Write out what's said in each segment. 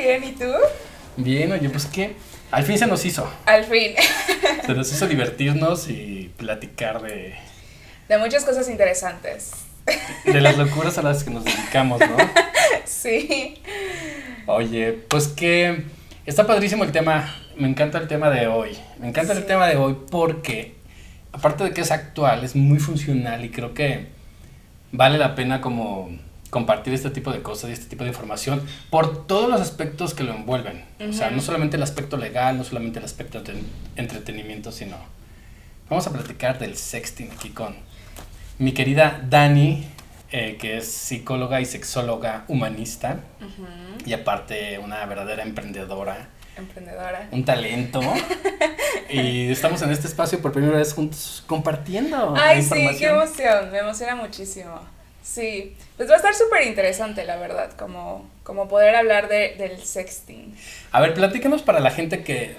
bien, ¿y tú? Bien, oye, pues qué, al fin se nos hizo. Al fin. Se nos hizo divertirnos y platicar De muchas cosas interesantes. de las locuras a las que nos dedicamos, ¿no? Sí. Oye, pues que está padrísimo el tema, me encanta el tema de hoy. Me encanta el tema de hoy porque, aparte de que es actual, es muy funcional y creo que vale la pena como compartir este tipo de cosas y este tipo de información por todos los aspectos que lo envuelven. O sea, no solamente el aspecto legal, no solamente el aspecto de entretenimiento, sino vamos a platicar del sexting aquí con mi querida Dani, que es psicóloga y sexóloga humanista y aparte una verdadera emprendedora. Un talento. Y estamos en este espacio por primera vez juntos compartiendo. Ay, sí, qué emoción, me emociona muchísimo. Sí, pues va a estar súper interesante, la verdad, como poder hablar del sexting. A ver, platícanos para la gente que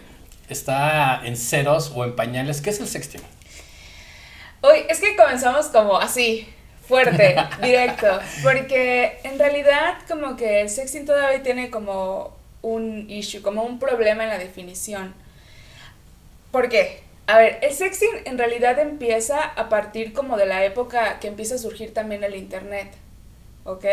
está en ceros o en pañales, ¿qué es el sexting? Hoy es que comenzamos como así, fuerte, directo, porque en realidad como que el sexting todavía tiene como un issue, como un problema en la definición. ¿Por qué? A ver, el sexting en realidad empieza a partir como de la época que empieza a surgir también el internet, ¿ok?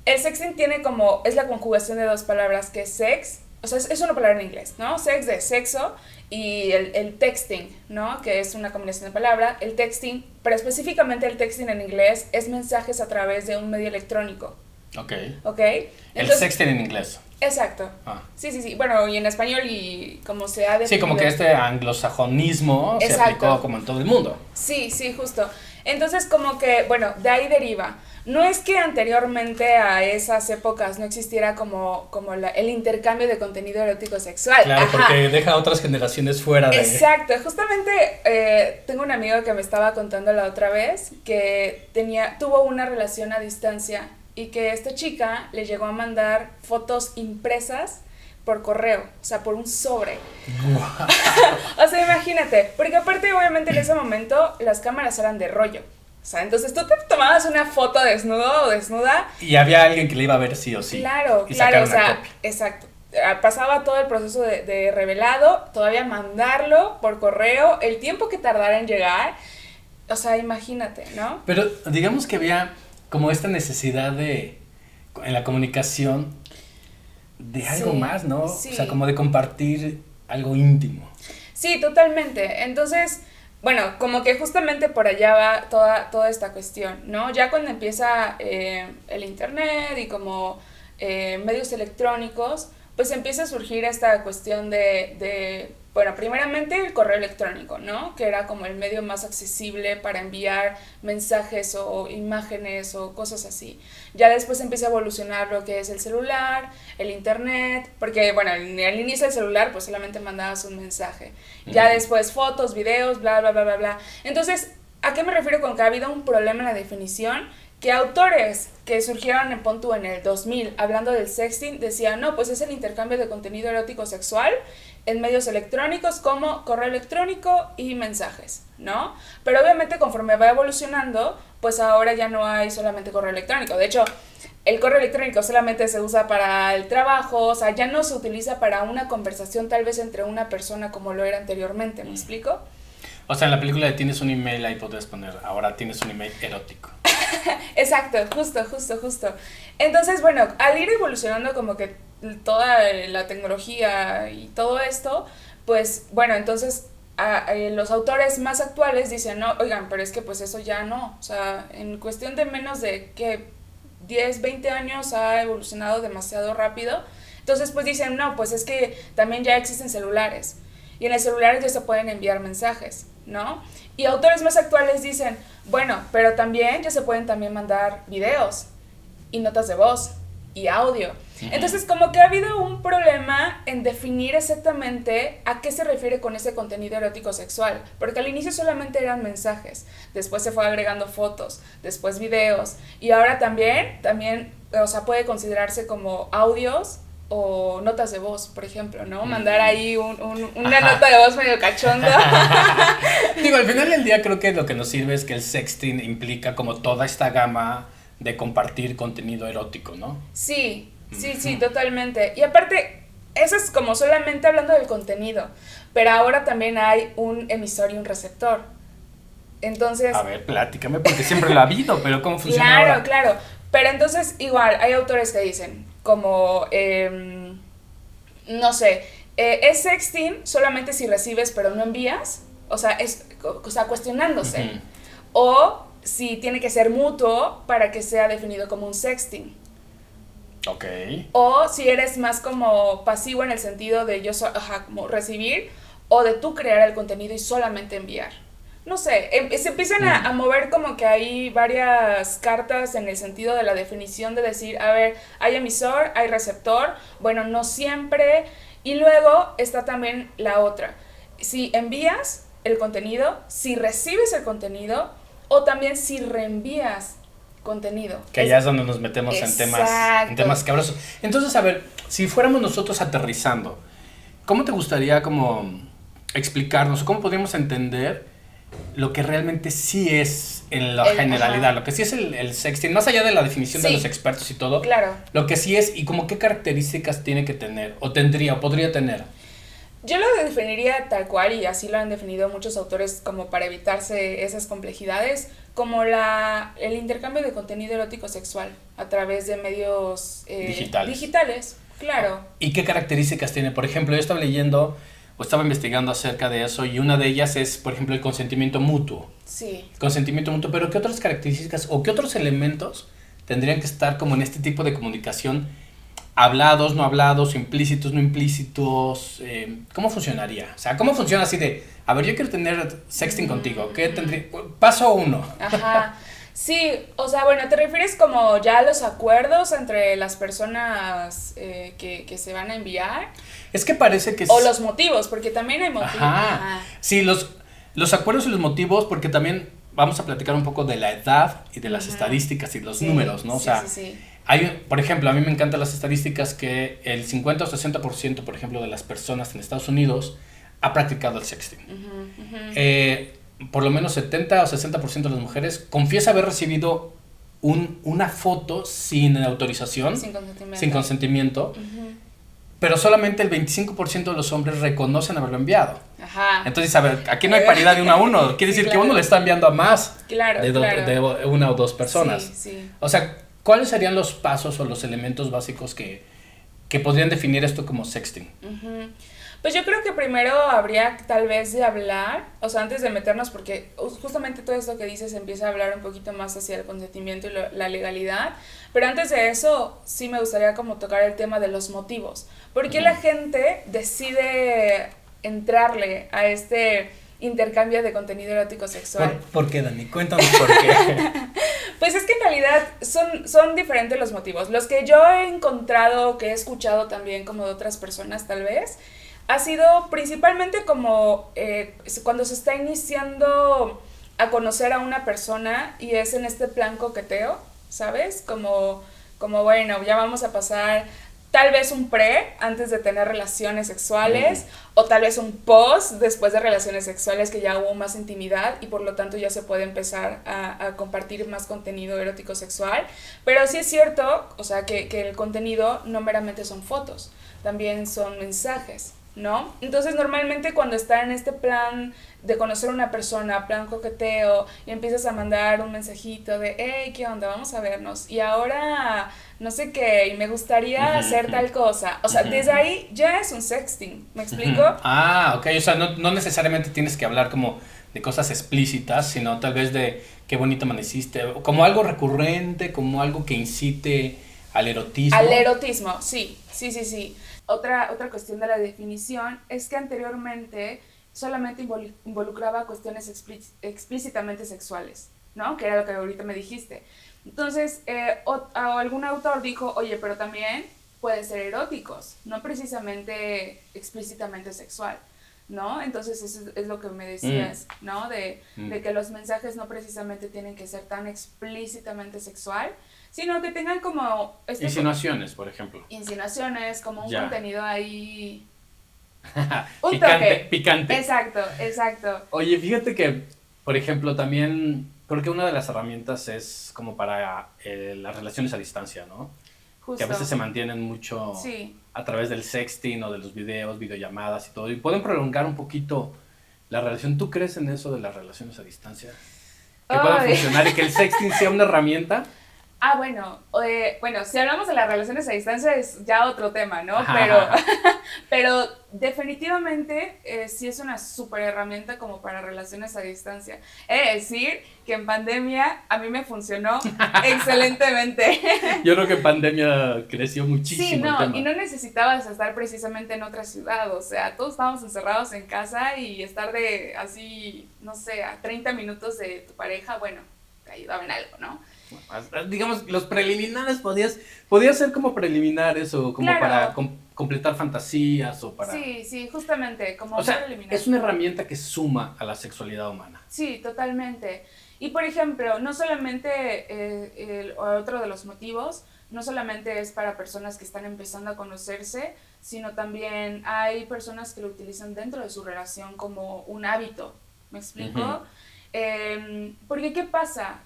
El sexting tiene como, es la conjugación de dos palabras que es sex, o sea, es una palabra en inglés, ¿no? Sex de sexo y el texting, ¿no? Que es una combinación de palabras. El texting, pero específicamente el texting en inglés es mensajes a través de un medio electrónico. Ok. ¿Ok? Entonces, el sexting en inglés. Exacto. Sí. Bueno, y en español y como se ha definido. Sí, como que este anglosajonismo se aplicó como en todo el mundo. Sí, justo. Entonces, como que, bueno, de ahí deriva. No es que anteriormente a esas épocas no existiera como el intercambio de contenido erótico sexual. Claro, porque deja a otras generaciones fuera de... Exacto, justamente tengo un amigo que me estaba contando la otra vez que tuvo una relación a distancia y que esta chica le llegó a mandar fotos impresas por correo, o sea, por un sobre. Wow. O sea, imagínate, porque aparte obviamente en ese momento las cámaras eran de rollo. O sea, entonces tú te tomabas una foto desnudo o desnuda. Y había alguien que le iba a ver sí o sí. Claro, o sea, exacto. Pasaba todo el proceso de revelado, todavía mandarlo por correo, el tiempo que tardara en llegar. O sea, imagínate, ¿no? Pero digamos que había como esta necesidad en la comunicación de algo más, ¿no? Sí. O sea, como de compartir algo íntimo. Sí, totalmente. Entonces, bueno, como que justamente por allá va toda esta cuestión, ¿no? Ya cuando empieza el internet y como medios electrónicos, pues empieza a surgir esta cuestión bueno, primeramente el correo electrónico, ¿no? Que era como el medio más accesible para enviar mensajes o imágenes o cosas así. Ya después empieza a evolucionar lo que es el celular, el internet, porque, bueno, al inicio del celular pues solamente mandabas un mensaje. Ya después fotos, videos, bla, bla, bla, bla, bla. Entonces, ¿a qué me refiero con que ha habido un problema en la definición? Que autores que surgieron en el 2000 hablando del sexting decían, no, pues es el intercambio de contenido erótico sexual en medios electrónicos como correo electrónico y mensajes, ¿no? Pero obviamente conforme va evolucionando, pues ahora ya no hay solamente correo electrónico. De hecho, el correo electrónico solamente se usa para el trabajo, o sea, ya no se utiliza para una conversación tal vez entre una persona como lo era anteriormente, ¿me explico? O sea, en la película de Tienes un email, ahí podrías poner, ahora tienes un email erótico. Exacto, justo. Entonces, bueno, al ir evolucionando como que toda la tecnología y todo esto, pues, bueno, entonces los autores más actuales dicen, no, oigan, pero es que pues eso ya no, o sea, en cuestión de menos de que 10, 20 años ha evolucionado demasiado rápido, entonces pues dicen, no, pues es que también ya existen celulares, y en el celular ya se pueden enviar mensajes, ¿no? Y autores más actuales dicen, bueno, pero también ya se pueden también mandar videos y notas de voz y audio. Entonces, como que ha habido un problema en definir exactamente a qué se refiere con ese contenido erótico sexual, porque al inicio solamente eran mensajes, después se fue agregando fotos, después videos, y ahora también, o sea, puede considerarse como audios o notas de voz, por ejemplo, ¿no? Mandar ahí una nota de voz medio cachonda. Digo, al final del día creo que lo que nos sirve es que el sexting implica como toda esta gama de compartir contenido erótico, ¿no? Sí, Sí, totalmente. Y aparte, eso es como solamente hablando del contenido, pero ahora también hay un emisor y un receptor. Entonces... A ver, platícame, porque siempre lo ha habido, pero ¿cómo funciona Claro, ahora? claro. Pero entonces, igual, hay autores que dicen, como, no sé, es sexting solamente si recibes pero no envías, o sea, cuestionándose. Ujú. O si tiene que ser mutuo para que sea definido como un sexting. Ok. O si eres más como pasivo en el sentido de como recibir, o de tú crear el contenido y solamente enviar. No sé, se empiezan a mover como que hay varias cartas en el sentido de la definición de decir, a ver, hay emisor, hay receptor, bueno, no siempre. Y luego está también la otra. Si envías el contenido, si recibes el contenido, o también si reenvías contenido. Que ya es donde nos metemos Exacto. en temas cabrosos. Entonces, a ver, si fuéramos nosotros aterrizando, ¿cómo te gustaría como explicarnos, cómo podríamos entender lo que realmente sí es en la generalidad, lo que sí es el sexting, más allá de la definición de los expertos y todo, claro, lo que sí es y como qué características tiene que tener, o tendría, o podría tener? Yo lo definiría tal cual, y así lo han definido muchos autores como para evitarse esas complejidades, como el intercambio de contenido erótico sexual a través de medios digitales, claro. ¿Y qué características tiene? Por ejemplo, yo estaba leyendo o estaba investigando acerca de eso, y una de ellas es, por ejemplo, el consentimiento mutuo. Sí. Consentimiento mutuo, pero ¿qué otras características o qué otros elementos tendrían que estar como en este tipo de comunicación? Hablados, no hablados, implícitos, no implícitos, ¿cómo funcionaría? O sea, ¿cómo funciona así de, a ver, yo quiero tener sexting contigo, ¿qué tendría? Paso 1. Ajá. Sí, o sea, bueno, ¿te refieres como ya a los acuerdos entre las personas que se van a enviar? Es que parece que... O los motivos, porque también hay motivos. Ajá. Sí, los acuerdos y los motivos, porque también vamos a platicar un poco de la edad y de las estadísticas y los números, ¿no? O sea, hay, por ejemplo, a mí me encantan las estadísticas que el 50 o 60%, por ejemplo, de las personas en Estados Unidos ha practicado el sexting. Por lo menos 70 o 60% de las mujeres confiesa haber recibido una foto sin autorización, sin consentimiento, pero solamente el 25% de los hombres reconocen haberlo enviado. Ajá. Entonces, a ver, aquí no hay paridad de 1 a 1. Quiere decir que uno le está enviando a más de 1 o 2 personas. Sí. O sea, ¿cuáles serían los pasos o los elementos básicos que podrían definir esto como sexting? Pues yo creo que primero habría tal vez de hablar, o sea, antes de meternos, porque justamente todo esto que dices empieza a hablar un poquito más hacia el consentimiento y la legalidad, pero antes de eso sí me gustaría como tocar el tema de los motivos. ¿Por qué la gente decide entrarle a este intercambio de contenido erótico sexual? ¿Por qué, Dani? Cuéntanos por qué. Pues es que en realidad son diferentes los motivos. Los que yo he encontrado, que he escuchado también como de otras personas tal vez, ha sido principalmente como cuando se está iniciando a conocer a una persona y es en este plan coqueteo, ¿sabes? Como bueno, ya vamos a pasar tal vez un pre antes de tener relaciones sexuales, o tal vez un post después de relaciones sexuales que ya hubo más intimidad y por lo tanto ya se puede empezar a compartir más contenido erótico sexual. Pero sí es cierto, o sea, que el contenido no meramente son fotos, también son mensajes, ¿no? Entonces normalmente cuando está en este plan de conocer a una persona, plan coqueteo, y empiezas a mandar un mensajito de, hey, ¿qué onda? Vamos a vernos, y ahora no sé qué, y me gustaría hacer tal cosa, o sea, desde ahí ya es un sexting, ¿me explico? Ah, ok, o sea, no necesariamente tienes que hablar como de cosas explícitas, sino tal vez de qué bonito amaneciste, como algo recurrente, como algo que incite al erotismo. Al erotismo, sí. Otra cuestión de la definición es que anteriormente solamente involucraba cuestiones explícitamente sexuales, ¿no? Que era lo que ahorita me dijiste. Entonces, algún autor dijo, oye, pero también pueden ser eróticos, no precisamente explícitamente sexual, ¿no? Entonces, eso es lo que me decías, ¿no? De que los mensajes no precisamente tienen que ser tan explícitamente sexual, sino que tengan como... insinuaciones, por ejemplo. Insinuaciones, como un contenido ahí... un picante. Exacto. Oye, fíjate que, por ejemplo, también creo que una de las herramientas es como para las relaciones a distancia, ¿no? que a justo. veces se mantienen mucho Sí. a través del sexting o de los videos, videollamadas y todo, y pueden prolongar un poquito la relación. ¿Tú crees en eso de las relaciones a distancia? Que puedan Ay. funcionar y que el sexting sea una herramienta. Bueno, bueno, si hablamos de las relaciones a distancia es ya otro tema, ¿no? Ajá, Pero, ajá. pero definitivamente sí es una súper herramienta como para relaciones a distancia. He de decir que en pandemia a mí me funcionó excelentemente. Yo creo que en pandemia creció Sí, muchísimo el no, y tema. no necesitabas estar precisamente en otra ciudad, o sea, todos estábamos encerrados en casa y estar de así, no sé, a 30 minutos de tu pareja, bueno, te ayudaba en algo, ¿no? Digamos, los preliminares podía ser como preliminar eso, como para Claro, completar fantasías o para... sí, sí, justamente, O como un sea, preliminar. es una herramienta que suma a la sexualidad humana. Sí, totalmente. Y por ejemplo, no solamente otro de los motivos, no solamente es para personas que están empezando a conocerse, sino también hay personas que lo utilizan dentro de su relación como un hábito. ¿Me Ujú. explico? Porque ¿qué pasa?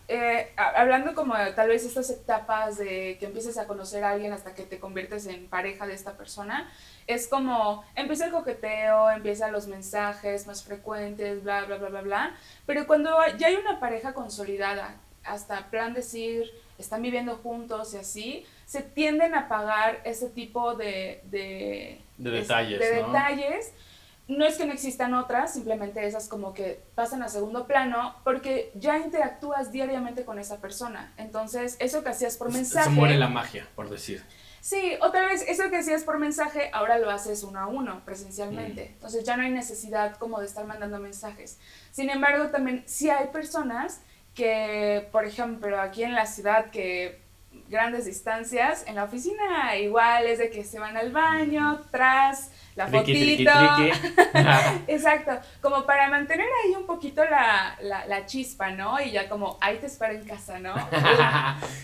Hablando como de, tal vez estas etapas de que empieces a conocer a alguien hasta que te conviertes en pareja de esta persona, es como empieza el coqueteo, empiezan los mensajes más frecuentes, bla, bla, bla, bla, bla. Pero cuando ya hay una pareja consolidada, hasta plan decir, están viviendo juntos y así, se tienden a pagar ese tipo De de detalles, ¿no? detalles. No es que no existan otras, simplemente esas como que pasan a segundo plano porque ya interactúas diariamente con esa persona. Entonces, eso que hacías por Se muere mensaje, la magia, por decir. sí, otra vez, eso que hacías por mensaje, ahora lo haces uno a uno, Mm. presencialmente. Entonces ya no hay necesidad como de estar mandando mensajes. Sin embargo, también sí hay personas que, por ejemplo, aquí en la ciudad, que grandes distancias, en la oficina igual es de que se van al baño, tras la Triqui, triqui, fotito. triqui. Exacto, como para mantener ahí un poquito la chispa, ¿no? Y ya como, ahí te espero en casa, ¿no?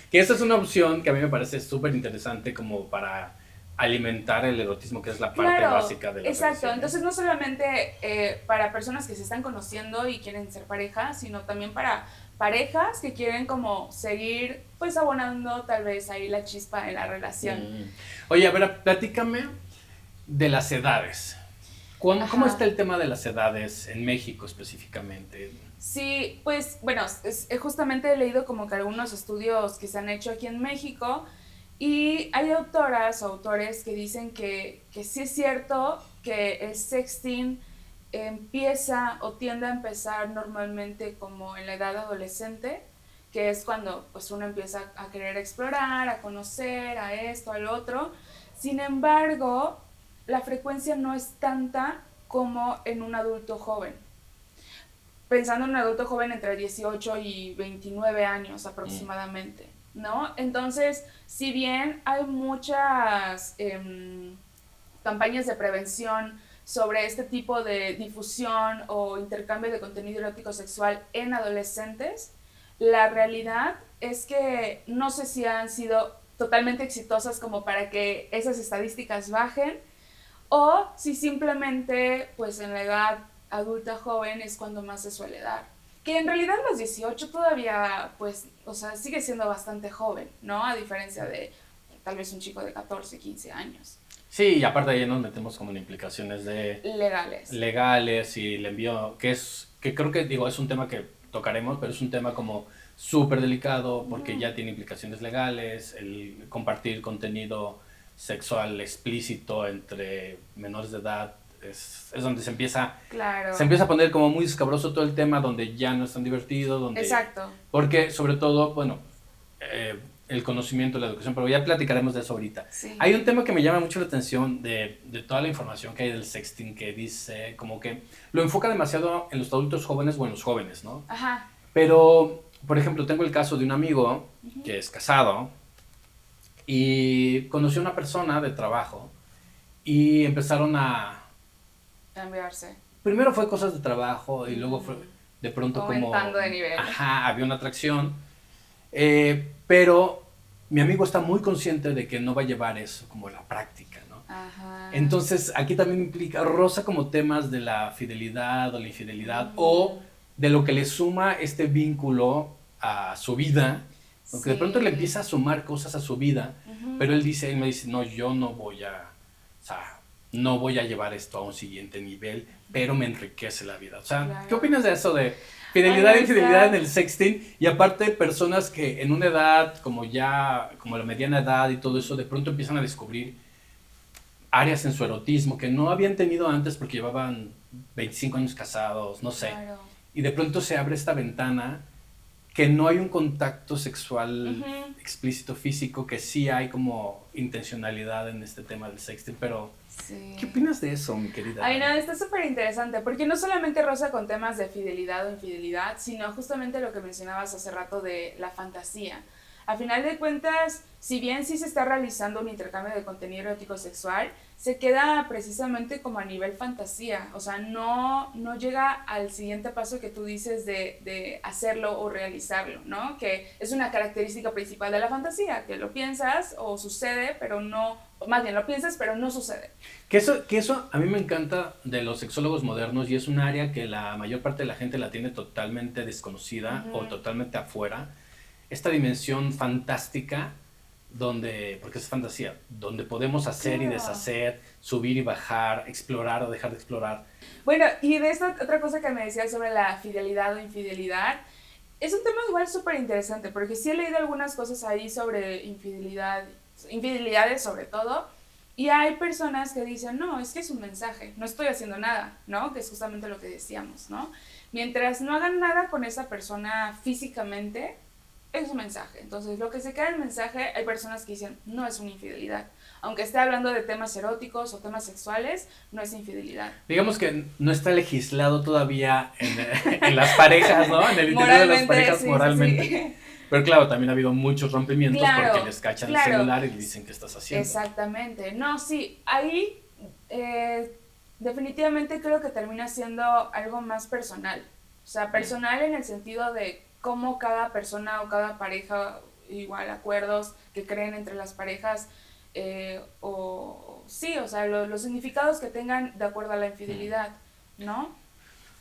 Que esa es una opción que a mí me parece súper interesante como para alimentar el erotismo, que es la parte Claro, básica de las exacto. relaciones. Entonces no solamente para personas que se están conociendo y quieren ser pareja, sino también para parejas que quieren como seguir pues abonando tal vez ahí la chispa en la relación. Mm. Oye, a ver, platícame de las edades. ¿Cómo está Ajá. el tema de las edades en México específicamente? Sí, pues bueno, justamente he leído como que algunos estudios que se han hecho aquí en México y hay autoras o autores que dicen que sí es cierto que el sexting empieza o tiende a empezar normalmente como en la edad adolescente, que es cuando pues uno empieza a querer explorar, a conocer, a esto, al otro. Sin embargo, la frecuencia no es tanta como en un adulto joven, pensando en un adulto joven entre 18 y 29 años Mm. aproximadamente, ¿no? Entonces, si bien hay muchas campañas de prevención sobre este tipo de difusión o intercambio de contenido erótico sexual en adolescentes, la realidad es que no sé si han sido totalmente exitosas como para que esas estadísticas bajen, o si simplemente, pues en la edad adulta joven es cuando más se suele dar. Que en realidad los 18 todavía, pues, o sea, sigue siendo bastante joven, ¿no? A diferencia de tal vez un chico de 14 15 años. Sí, y aparte de ahí nos metemos como en implicaciones de Legales. legales y el envío, que creo que digo, es un tema que tocaremos, pero es un tema como súper delicado porque ya tiene implicaciones legales, el compartir contenido sexual explícito entre menores de edad es donde se Claro. empieza a poner como muy escabroso todo el tema, donde ya no es tan divertido, donde, Exacto. porque sobre todo, bueno, eh, el conocimiento, la educación, pero ya platicaremos de eso ahorita. Sí. Hay un tema que me llama mucho la atención de toda la información que hay del sexting, que dice como que lo enfoca demasiado en los adultos jóvenes o en los jóvenes, ¿no? Ajá. Pero, por ejemplo, tengo el caso de un amigo Uh-huh. que es casado y conoció a una persona de trabajo y empezaron a... Cambiarse. Primero fue cosas de trabajo y luego fue Mm. de pronto Aumentando como... de nivel. Ajá, había una atracción. Pero mi amigo está muy consciente de que no va a llevar eso como a la práctica, ¿no? Ajá. Entonces aquí también implica, rosa como temas de la fidelidad o la infidelidad Mm. o de lo que le suma este vínculo a su vida Aunque de pronto le Sí. empieza a sumar cosas a su vida, pero Ujú. él me dice, no, yo no voy o sea, no voy a llevar esto a un siguiente nivel, pero me enriquece la vida. O sea, ¿qué Claro. opinas de eso de Ay, fidelidad no, e infidelidad en está. el sexting? Y aparte, personas que en una edad como ya, como la mediana edad y todo eso, de pronto empiezan a descubrir áreas en su erotismo que no habían tenido antes porque llevaban 25 años casados, no sé. Claro. Y de pronto se abre esta ventana que no hay un contacto sexual Ujú. explícito físico, que sí hay como intencionalidad en este tema del sexting, pero ¿qué Sí. opinas de eso, mi querida Ay, no, Dani? está súper interesante, porque no solamente roza con temas de fidelidad o infidelidad, sino justamente lo que mencionabas hace rato de la fantasía. A final de cuentas, si bien sí se está realizando un intercambio de contenido erótico sexual, se queda precisamente como a nivel fantasía, o sea, no llega al siguiente paso que tú dices de hacerlo o realizarlo, ¿no? Que es una característica principal de la fantasía, que lo piensas o sucede, pero no, más bien lo piensas, pero no sucede. Que eso a mí me encanta de los sexólogos modernos y es un área que la mayor parte de la gente la tiene totalmente desconocida o Ujú. totalmente afuera. Esta dimensión fantástica donde, porque es fantasía, donde podemos hacer y Claro. deshacer, subir y bajar, explorar o dejar de explorar. Bueno, y de esta otra cosa que me decías sobre la fidelidad o infidelidad, es un tema igual súper interesante, porque sí he leído algunas cosas ahí sobre infidelidad, infidelidades sobre todo, y hay personas que dicen, no, es que es un mensaje, no estoy haciendo nada, ¿no? Que es justamente lo que decíamos, ¿no? Mientras no hagan nada con esa persona físicamente, es un mensaje. Entonces, lo que se queda en el mensaje, hay personas que dicen, no es una infidelidad. Aunque esté hablando de temas eróticos o temas sexuales, no es infidelidad. Digamos que no está legislado todavía en las parejas, ¿no? En el interior de las Moralmente, parejas sí, sí, moralmente. sí. Pero claro, también ha habido muchos rompimientos porque Claro, les cachan el claro, celular y le dicen qué estás haciendo. exactamente. No, sí, ahí definitivamente creo que termina siendo algo más personal. O sea, personal en el sentido de cómo cada persona o cada pareja, igual acuerdos que creen entre las parejas, o sí, o sea, los significados que tengan de acuerdo a la infidelidad, ¿no?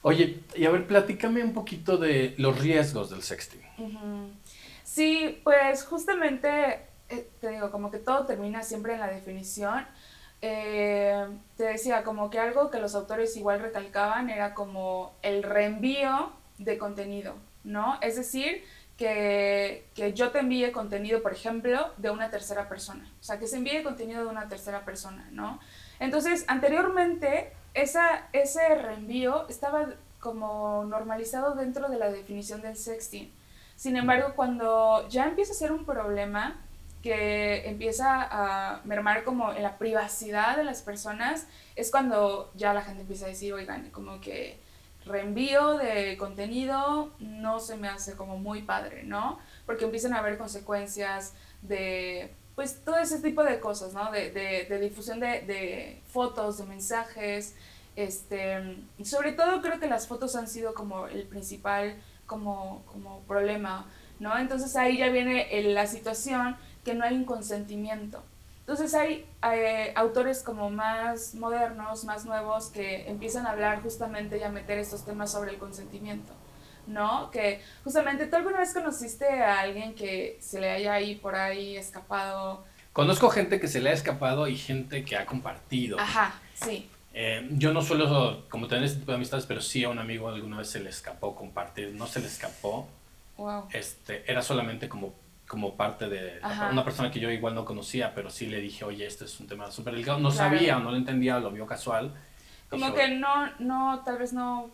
Oye, y a ver, platícame un poquito de los riesgos del sexting. Ujú. Sí, pues justamente, te digo, como que todo termina siempre en la definición. Te decía, como que algo que los autores igual recalcaban era como el reenvío de contenido, ¿no? Es decir, que yo te envíe contenido, por ejemplo, de una tercera persona. O sea, que se envíe contenido de una tercera persona, ¿no? Entonces, anteriormente, ese reenvío estaba como normalizado dentro de la definición del sexting. Sin embargo, cuando ya empieza a ser un problema que empieza a mermar como en la privacidad de las personas, es cuando ya la gente empieza a decir, oigan, como que reenvío de contenido no se me hace como muy padre, ¿no? Porque empiezan a haber consecuencias de, pues, todo ese tipo de cosas, ¿no? De difusión de fotos, de mensajes, sobre todo creo que las fotos han sido como el principal como problema, ¿no? Entonces ahí ya viene la situación que no hay un consentimiento. Entonces hay autores como más modernos, más nuevos, que empiezan a hablar justamente y a meter estos temas sobre el consentimiento, ¿no? Que justamente tú alguna vez conociste a alguien que se le haya ahí por ahí escapado. Conozco gente que se le ha escapado y gente que ha compartido. Ajá, sí. Yo no suelo como tener este tipo de amistades, pero sí a un amigo alguna vez se le escapó compartir. No se le escapó, Wow. era solamente como parte de una Ajá, persona que yo igual no conocía, pero sí le dije, oye, este es un tema súper delicado. No claro. sabía o no lo entendía, lo vio casual. Dije, Como que no, tal vez no,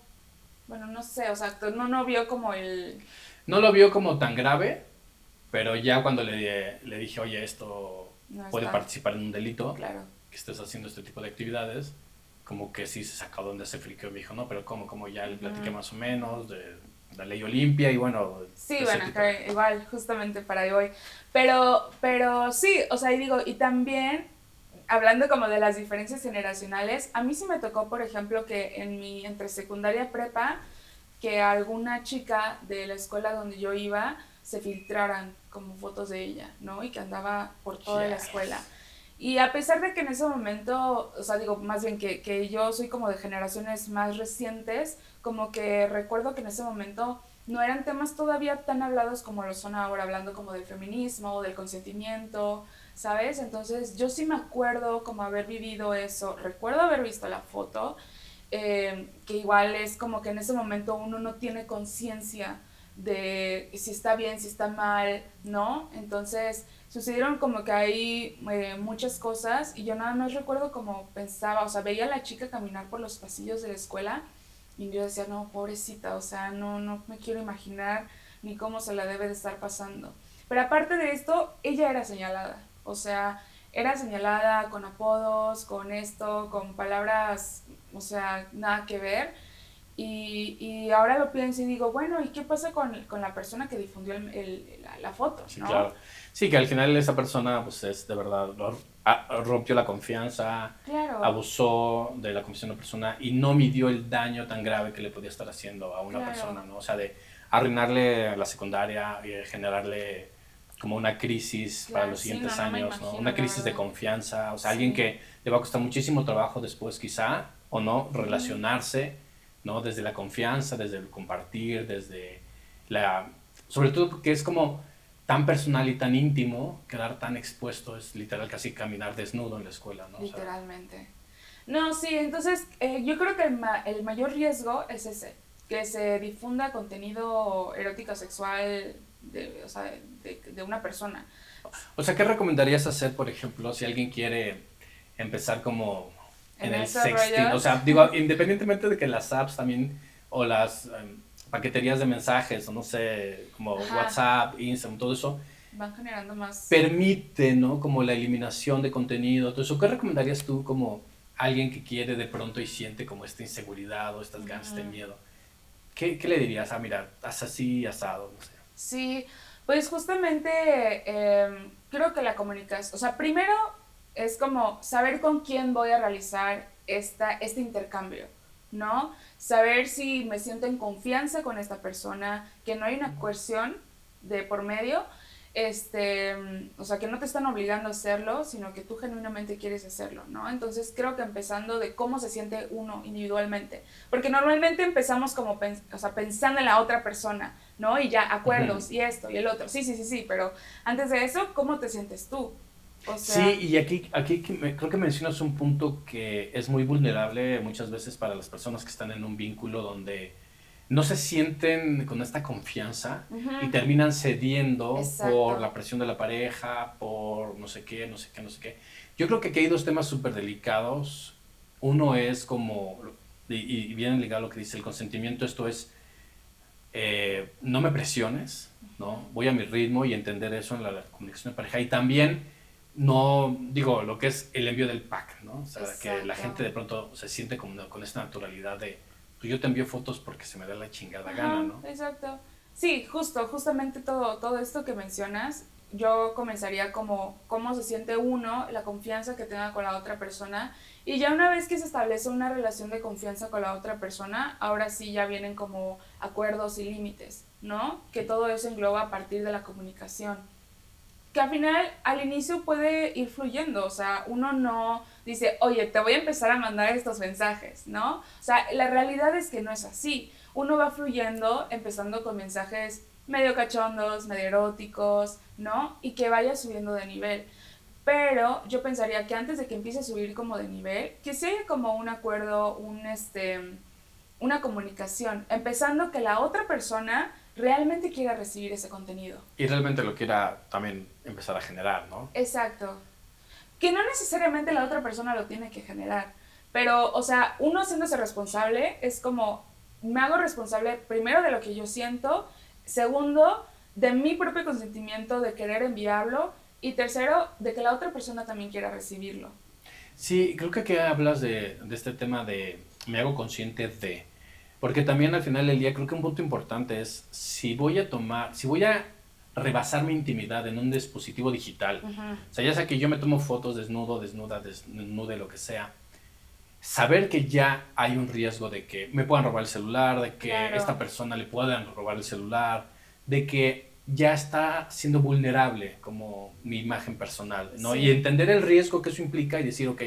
bueno, no sé, o sea, no vio como no lo vio como tan grave, pero ya cuando le dije, oye, esto no puede está, participar en un delito, claro. que estés haciendo este tipo de actividades, como que sí se sacó donde se friqueó y me dijo, no, pero como ya le platiqué Ujú. más o menos de la ley Olimpia y bueno, Sí, de ese bueno, tipo de... que igual, justamente para ahí voy. Pero sí, o sea, y digo, y también, hablando como de las diferencias generacionales, a mí sí me tocó, por ejemplo, que en mi, entre secundaria y prepa, que alguna chica de la escuela donde yo iba se filtraran como fotos de ella, ¿no? Y que andaba por toda la Ya. escuela. Y a pesar de que en ese momento, o sea, digo, más bien que yo soy como de generaciones más recientes, como que recuerdo que en ese momento no eran temas todavía tan hablados como lo son ahora, hablando como del feminismo o del consentimiento, ¿sabes? Entonces yo sí me acuerdo como haber vivido eso, recuerdo haber visto la foto, que igual es como que en ese momento uno no tiene conciencia de si está bien, si está mal, ¿no? Entonces sucedieron como que hay muchas cosas y yo nada más recuerdo como pensaba, o sea, veía a la chica caminar por los pasillos de la escuela y yo decía, no, pobrecita, o sea, no me quiero imaginar ni cómo se la debe de estar pasando. Pero aparte de esto, ella era señalada, o sea, era señalada con apodos, con esto, con palabras, o sea, nada que ver. Y ahora lo pienso y digo, bueno, ¿y qué pasa con la persona que difundió la foto, Sí, no? claro. Sí, que al final esa persona, pues es de verdad, rompió la confianza, Claro, abusó de la confianza de una persona y no midió el daño tan grave que le podía estar haciendo a una persona, claro, ¿no? O sea, de arruinarle la secundaria y generarle como una crisis para claro, los sí, no, siguientes no me años, ¿no? imagino, Una la crisis de verdad. confianza, o sea, alguien Sí. que le va a costar muchísimo trabajo después quizá, o no, Ujú. relacionarse, ¿no? Desde la confianza, desde el compartir, desde la... Sobre todo porque es como tan personal y tan íntimo, quedar tan expuesto es literal casi caminar desnudo en la escuela, ¿no? O sea, Literalmente. No, sí, entonces yo creo que el mayor riesgo es ese, que se difunda contenido erótico sexual de, o sea, de una persona. ¿qué recomendarías hacer, por ejemplo, si alguien quiere empezar como en En el esos sexting? O rollos sea, digo, independientemente de que las apps también, o las paqueterías de mensajes, o no sé, como ajá, WhatsApp, Instagram, todo eso, van generando más. permite, ¿no? Como la eliminación de contenido, todo eso. ¿Qué recomendarías tú como alguien que quiere de pronto y siente como esta inseguridad o estas ganas, este Ujú. miedo? ¿Qué le dirías? Ah, mira, haz así, asado, no sé. Sí, pues justamente creo que la comunicación, o sea, primero es como saber con quién voy a realizar este intercambio, ¿no? Saber si me siento en confianza con esta persona, que no hay una coerción de por medio, o sea, que no te están obligando a hacerlo, sino que tú genuinamente quieres hacerlo, ¿no? Entonces creo que empezando de cómo se siente uno individualmente, porque normalmente empezamos como o sea, pensando en la otra persona, ¿no? Y ya Ujú. acuerdos y esto y el otro, sí, sí, sí, sí, pero antes de eso, ¿cómo te sientes tú? O Sí, sea, y aquí creo que mencionas un punto que es muy vulnerable muchas veces para las personas que están en un vínculo donde no se sienten con esta confianza y ujú, terminan cediendo por exacto, la presión de la pareja, por no sé qué, no sé qué, no sé qué. Yo creo que aquí hay dos temas súper delicados. Uno es como, y viene ligado a lo que dice el consentimiento, esto es, no me presiones, ¿no? Voy a mi ritmo y entender eso en la comunicación de pareja. Y también, no, digo, lo que es el envío del pack, ¿no? O sea, que la exacto. gente de pronto se siente como con esta naturalidad de, pues yo te envío fotos porque se me da la chingada gana, Ajá, ¿no? exacto. Sí, justamente todo esto que mencionas, yo comenzaría como cómo se siente uno, la confianza que tenga con la otra persona, y ya una vez que se establece una relación de confianza con la otra persona, ahora sí ya vienen como acuerdos y límites, ¿no? Que todo eso engloba a partir de la comunicación que al final al inicio puede ir fluyendo, o sea, uno no dice, oye, te voy a empezar a mandar estos mensajes, ¿no? O sea, la realidad es que no es así. Uno va fluyendo, empezando con mensajes medio cachondos, medio eróticos, ¿no? Y que vaya subiendo de nivel. Pero yo pensaría que antes de que empiece a subir como de nivel, que sea como un acuerdo, una comunicación, empezando que la otra persona realmente quiera recibir ese contenido. Y realmente lo quiera también empezar a generar, ¿no? Exacto. Que no necesariamente la otra persona lo tiene que generar, pero, o sea, uno haciéndose responsable es como, me hago responsable primero de lo que yo siento, segundo, de mi propio consentimiento de querer enviarlo, y tercero, de que la otra persona también quiera recibirlo. Sí, creo que aquí hablas de este tema de me hago consciente de. Porque también al final del día creo que un punto importante es si voy a rebasar mi intimidad en un dispositivo digital, Ujú. o sea, ya sea que yo me tomo fotos desnudo, desnuda, desnude, lo que sea, saber que ya hay un riesgo de que me puedan robar el celular, de que esta Claro, persona le puedan robar el celular, de que ya está siendo vulnerable como mi imagen personal, ¿no? Y sí. entender el riesgo que eso implica y decir, ok,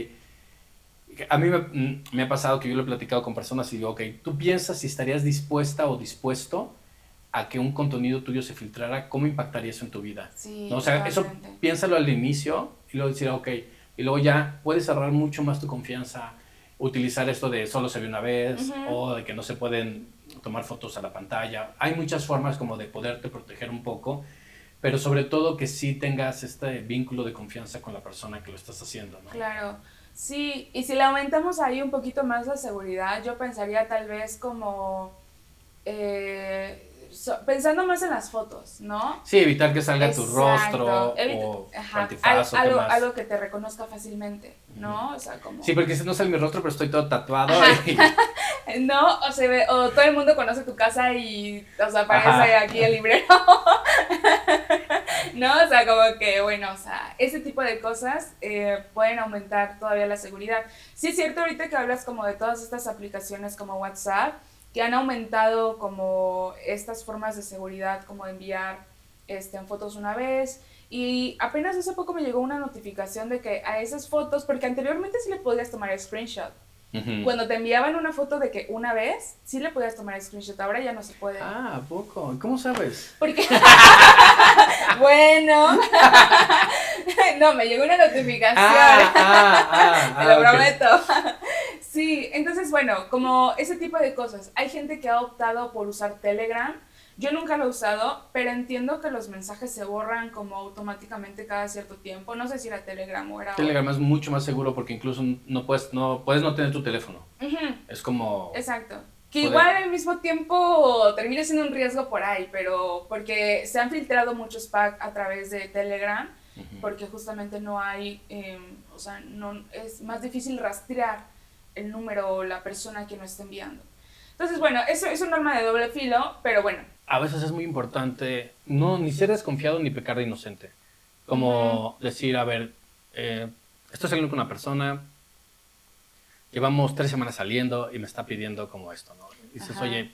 a mí me ha pasado que yo lo he platicado con personas y digo, ok, tú piensas si estarías dispuesta o dispuesto a que un contenido tuyo se filtrara, ¿cómo impactaría eso en tu vida? Sí, ¿No? O sea, eso totalmente. piénsalo al inicio y luego decir, ok, y luego ya puedes cerrar mucho más tu confianza, utilizar esto de solo se ve una vez o de que no se pueden tomar fotos a la pantalla. Hay muchas formas como de poderte proteger un poco, pero sobre todo que sí tengas este vínculo de confianza con la persona que lo estás haciendo, ¿no? Claro, sí, y si le aumentamos ahí un poquito más la seguridad, yo pensaría tal vez como pensando más en las fotos, ¿no? Sí, evitar que salga tu Exacto, rostro o tu ajá, antifaz o qué más. algo que te reconozca fácilmente, ¿no? O sea, como... Sí, porque si no sale mi rostro, pero estoy todo tatuado. Y... No, o se ve, o todo el mundo conoce tu casa y, o sea, aparece Ajá. aquí el librero. No, o sea, como que, bueno, o sea, ese tipo de cosas pueden aumentar todavía la seguridad. Sí es cierto ahorita que hablas como de todas estas aplicaciones como WhatsApp, que han aumentado como estas formas de seguridad, como de enviar en fotos una vez. Y apenas hace poco me llegó una notificación de que a esas fotos, porque anteriormente sí le podías tomar screenshot. Cuando te enviaban una foto de que una vez, sí le podías tomar screenshot, ahora ya no se puede. Ah, ¿a poco? ¿Cómo sabes? Porque, bueno, no, me llegó una notificación, te lo prometo. Sí, entonces bueno, como ese tipo de cosas. Hay gente que ha optado por usar Telegram. Yo nunca lo he usado, pero entiendo que los mensajes se borran como automáticamente cada cierto tiempo. No sé si era Telegram o era Telegram otro. es mucho más seguro porque incluso puedes no tener tu teléfono. Es como... Exacto. Que poder... igual al mismo tiempo termina siendo un riesgo por ahí, pero porque se han filtrado muchos packs a través de Telegram, porque justamente no hay, o sea, no, es más difícil rastrear el número o la persona que nos está enviando. Entonces, bueno, eso es un arma de doble filo, pero bueno. A veces es muy importante no ni ser desconfiado ni pecar de inocente. Como decir, a ver, estoy saliendo con una persona, llevamos 3 semanas saliendo y me está pidiendo como esto, ¿no? Y dices, oye,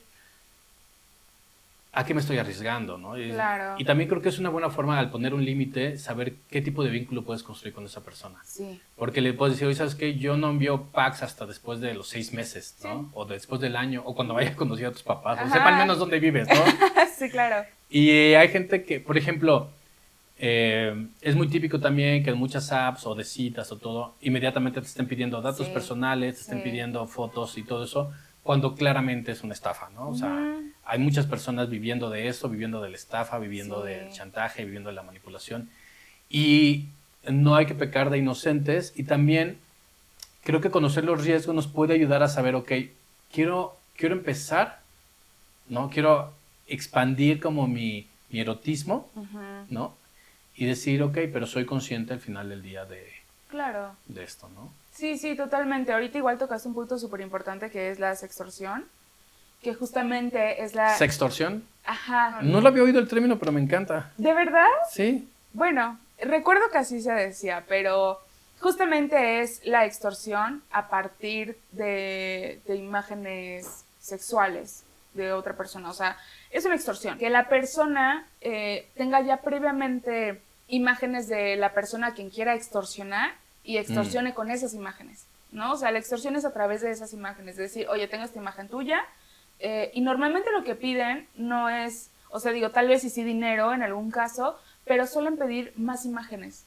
¿a qué me estoy arriesgando, no? Claro. Y también creo que es una buena forma al poner un límite, saber qué tipo de vínculo puedes construir con esa persona. Sí. Porque le puedes decir, oye, ¿sabes qué? Yo no envío packs hasta después de los 6 meses, ¿no? Sí. O después del año, o cuando vaya a conocer a tus papás, o sepa al menos dónde vives, ¿no? Sí, claro. Y hay gente que, por ejemplo, es muy típico también que en muchas apps o de citas o todo, inmediatamente te estén pidiendo datos personales, te estén pidiendo fotos y todo eso, cuando claramente es una estafa, ¿no? O sea, hay muchas personas viviendo de eso, viviendo de la estafa, viviendo del chantaje, viviendo de la manipulación. Y no hay que pecar de inocentes. Y también creo que conocer los riesgos nos puede ayudar a saber, ok, quiero empezar, ¿no? Quiero expandir como mi erotismo, ¿no? Y decir, ok, pero soy consciente al final del día de esto, ¿no? Sí, sí, totalmente. Ahorita igual tocaste un punto súper importante que es la sextorsión, que justamente es la... ¿Sextorsión? Ajá. No lo había oído el término, pero me encanta. ¿De verdad? Sí. Bueno, recuerdo que así se decía, pero justamente es la extorsión a partir de imágenes sexuales de otra persona. O sea, es una extorsión. Que la persona tenga ya previamente imágenes de la persona a quien quiera extorsionar y extorsione con esas imágenes, ¿no? O sea, la extorsión es a través de esas imágenes. Es decir, oye, tengo esta imagen tuya y normalmente lo que piden no es, o sea, digo, tal vez sí dinero en algún caso, pero suelen pedir más imágenes,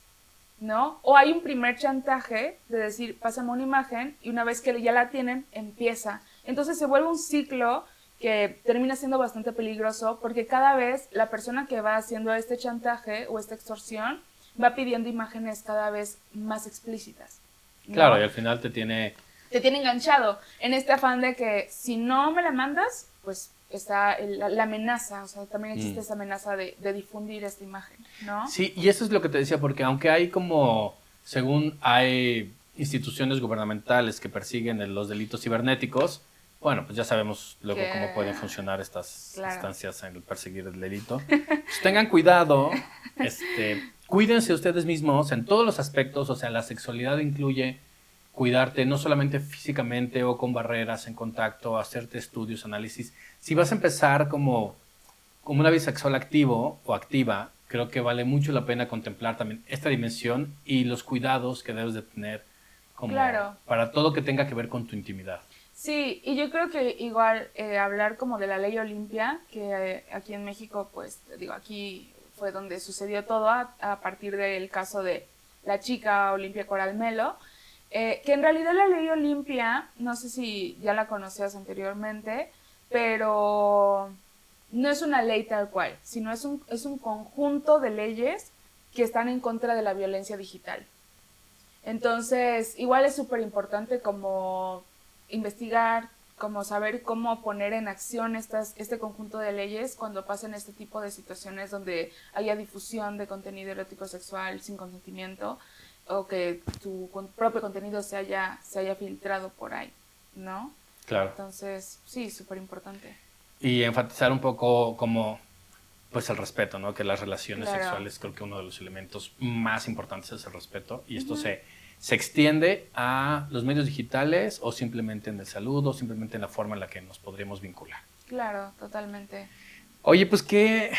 ¿no? O hay un primer chantaje de decir, pásame una imagen y una vez que ya la tienen, empieza. Entonces se vuelve un ciclo que termina siendo bastante peligroso porque cada vez la persona que va haciendo este chantaje o esta extorsión va pidiendo imágenes cada vez más explícitas, ¿no? Claro, y al final te tiene enganchado en este afán de que si no me la mandas, pues está la amenaza, o sea, también existe esa amenaza de difundir esta imagen, ¿no? Sí, y eso es lo que te decía, porque aunque hay como, según hay instituciones gubernamentales que persiguen los delitos cibernéticos, bueno, pues ya sabemos luego cómo pueden funcionar estas instancias en el perseguir el delito. Pues tengan cuidado, cuídense ustedes mismos en todos los aspectos, o sea, la sexualidad incluye cuidarte no solamente físicamente o con barreras en contacto, hacerte estudios, análisis. Si vas a empezar como una vida sexual activo o activa, creo que vale mucho la pena contemplar también esta dimensión y los cuidados que debes de tener como para todo que tenga que ver con tu intimidad. Sí, y yo creo que igual hablar como de la ley Olimpia, que aquí en México, pues digo, aquí fue donde sucedió todo a partir del caso de la chica Olimpia Coral Melo, que en realidad la ley Olimpia, no sé si ya la conocías anteriormente, pero no es una ley tal cual, sino es un conjunto de leyes que están en contra de la violencia digital. Entonces, igual es súper importante como investigar, como saber cómo poner en acción este conjunto de leyes cuando pasen este tipo de situaciones donde haya difusión de contenido erótico sexual sin consentimiento o que tu propio contenido se haya filtrado por ahí, ¿no? Claro. Entonces, sí, súper importante. Y enfatizar un poco como pues el respeto, ¿no? Que las relaciones Claro. sexuales, creo que uno de los elementos más importantes es el respeto, y esto se extiende a los medios digitales o simplemente en el saludo, o simplemente en la forma en la que nos podríamos vincular. Claro, totalmente. Oye, pues qué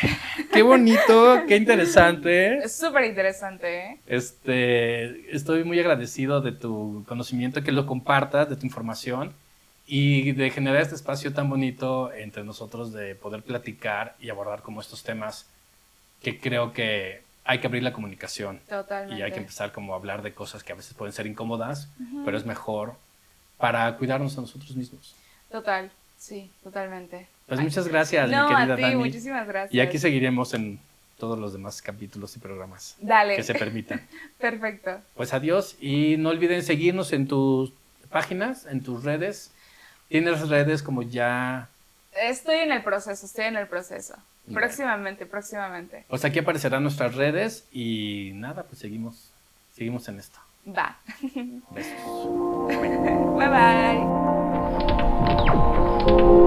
bonito, qué interesante. Es súper interesante, ¿eh? Estoy muy agradecido de tu conocimiento, que lo compartas, de tu información y de generar este espacio tan bonito entre nosotros, de poder platicar y abordar como estos temas que creo que hay que abrir la comunicación. Totalmente. Y hay que empezar como a hablar de cosas que a veces pueden ser incómodas, pero es mejor para cuidarnos a nosotros mismos. Total, sí, totalmente. Pues muchas gracias, No, mi querida a ti, Dani. muchísimas gracias. Y aquí seguiremos en todos los demás capítulos y programas Dale. que se permitan. Perfecto. Pues adiós, y no olviden seguirnos en tus páginas, en tus redes. ¿Tienes redes como ya? Estoy en el proceso. Bueno. Próximamente. Pues aquí aparecerán nuestras redes y nada, pues seguimos en esto. Va. Besos. Bye bye.